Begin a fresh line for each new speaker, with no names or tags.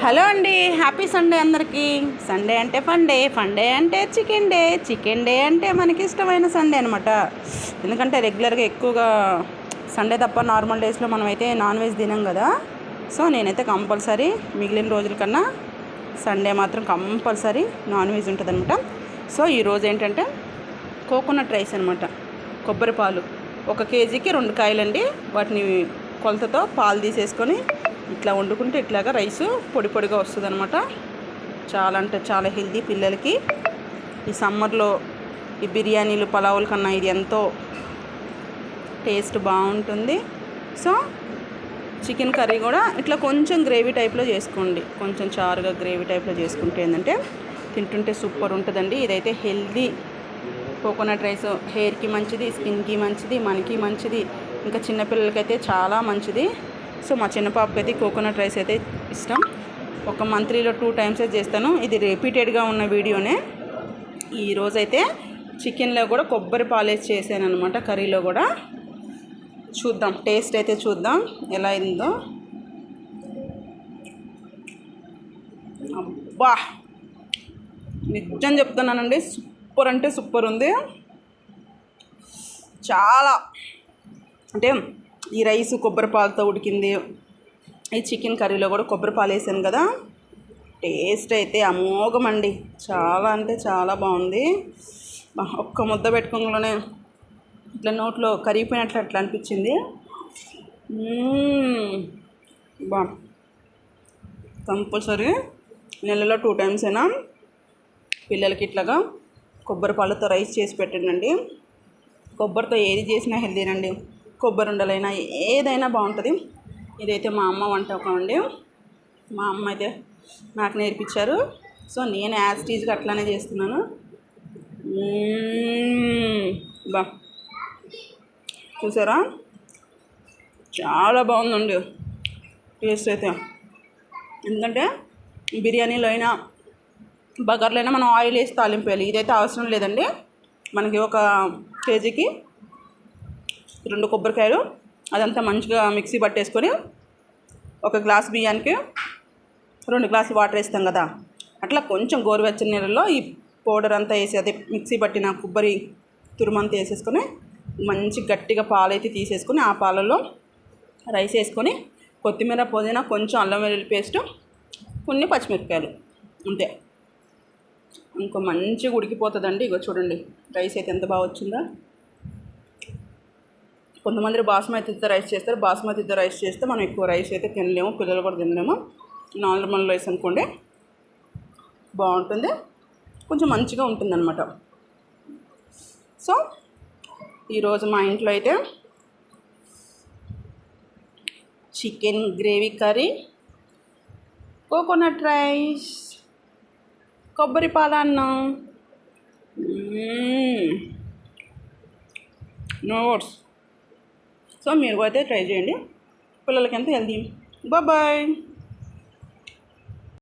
Hello అండి, happy Sunday అందరికీ. Sunday అంటే ఫండే, ఫండే అంటే చికెన్ డే, చికెన్ డే అంటే మనకి ఇష్టమైన సండే అనమాట. ఎందుకంటే రెగ్యులర్గా ఎక్కువగా సండే తప్ప నార్మల్ డేస్లో మనమైతే నాన్ వెజ్ తినాం కదా. సో నేనైతే కంపల్సరీ మిగిలిన రోజుల కన్నా సండే మాత్రం కంపల్సరీ నాన్ వెజ్ ఉంటుంది అనమాట. సో ఈరోజు ఏంటంటే కోకోనట్ రైస్ అనమాట. కొబ్బరి పాలు 1 కేజీకి 2 కాయలండి. వాటిని కొలతతో పాలు తీసేసుకొని ఇట్లా వండుకుంటే ఇట్లాగా రైసు పొడి పొడిగా వస్తుంది అనమాట. చాలా అంటే చాలా హెల్దీ పిల్లలకి. ఈ సమ్మర్లో ఈ బిర్యానీలు పలావుల కన్నా ఇది ఎంతో టేస్ట్ బాగుంటుంది. సో చికెన్ కర్రీ కూడా ఇట్లా కొంచెం గ్రేవీ టైప్లో చేసుకోండి. కొంచెం చారుగా గ్రేవీ టైప్లో చేసుకుంటే ఏంటంటే తింటుంటే సూపర్ ఉంటుందండి. ఇదైతే హెల్దీ కోకోనట్ రైస్ హెయిర్కి మంచిది, స్కిన్కి మంచిది, మనకి మంచిది, ఇంకా చిన్నపిల్లలకైతే చాలా మంచిది. సో మా చిన్న పాపకి అయితే కోకోనట్ రైస్ అయితే ఇష్టం. ఒక మంత్లీలో 2 టైమ్స్ చేస్తాను. ఇది రిపీటెడ్గా ఉన్న వీడియోనే. ఈరోజైతే చికెన్లో కూడా కొబ్బరి పాలేసి చేశాను అనమాట. కర్రీలో కూడా చూద్దాం, టేస్ట్ అయితే చూద్దాం ఎలా అయిందో. అబ్బా, నిజం చెప్తున్నానండి, సూపర్ అంటే సూపర్ ఉంది. చాలా అంటే ఈ రైస్ కొబ్బరి పాలతో ఉడికింది. ఈ చికెన్ కర్రీలో కూడా కొబ్బరి పాలు వేసాను కదా. టేస్ట్ అయితే అమోఘం అండి. చాలా అంటే చాలా బాగుంది. ఒక్క ముద్ద పెట్టుకోగానే ఇట్లా నోట్లో కరిగిపోయినట్లు అట్లా అనిపించింది. బా కంపల్సరీ నెలలో 2 టైమ్స్ అయినా పిల్లలకి ఇట్లాగా కొబ్బరి పాలతో రైస్ చేసి పెట్టండి. కొబ్బరితో ఏది చేసినా హెల్దీనండి. కొబ్బరి ఉండలైనా ఏదైనా బాగుంటుంది. ఇదైతే మా అమ్మ వంటకం అండి. మా అమ్మ అయితే నాకు నేర్పించారు. సో నేను యాస్టీజ్గా అట్లానే చేస్తున్నాను. బా చూసారా, చాలా బాగుందండి టేస్ట్ అయితే. ఎందుకంటే బిర్యానీలో అయినా బగార్లో అయినా మనం ఆయిల్ వేసి తాలింపేయాలి. ఇదైతే అవసరం లేదండి. మనకి 1 కేజీకి 2 కొబ్బరికాయలు అదంతా మంచిగా మిక్సీ పట్టేసుకొని 1 గ్లాస్ బియ్యానికి 2 గ్లాసులు వాటర్ వేస్తాం కదా, అట్లా కొంచెం గోరువెచ్చని నీళ్ళలో ఈ పౌడర్ అంతా వేసి అదే మిక్సీ పట్టిన కొబ్బరి తురుమంతా వేసేసుకొని మంచి గట్టిగా పాలైతే తీసేసుకొని ఆ పాలలో రైస్ వేసుకొని కొత్తిమీర, పుదీనా, కొంచెం అల్లం వెల్లుల్లి పేస్ట్, కొన్ని పచ్చిమిరపకాయలు, అంతే. ఇంకో మంచిగా ఉడికిపోతుందండి. ఇగో చూడండి రైస్ అయితే ఎంత బాగా వచ్చిందో. కొంతమంది బాస్మతితో రైస్ చేస్తారు. బాస్మతితో రైస్ చేస్తే మనం ఎక్కువ రైస్ అయితే తినలేము, పిల్లలు కూడా తినలేము. నార్మల్ రైస్ అనుకోండి బాగుంటుంది, కొంచెం మంచిగా ఉంటుంది అనమాట. సో ఈరోజు మా ఇంట్లో అయితే chicken gravy curry, coconut rice, కొబ్బరి పాలన్నం, నోట్స్. సో మీరు అయితే ట్రై చేయండి, పిల్లలకి ఎంత హెల్దీ. బాయ్.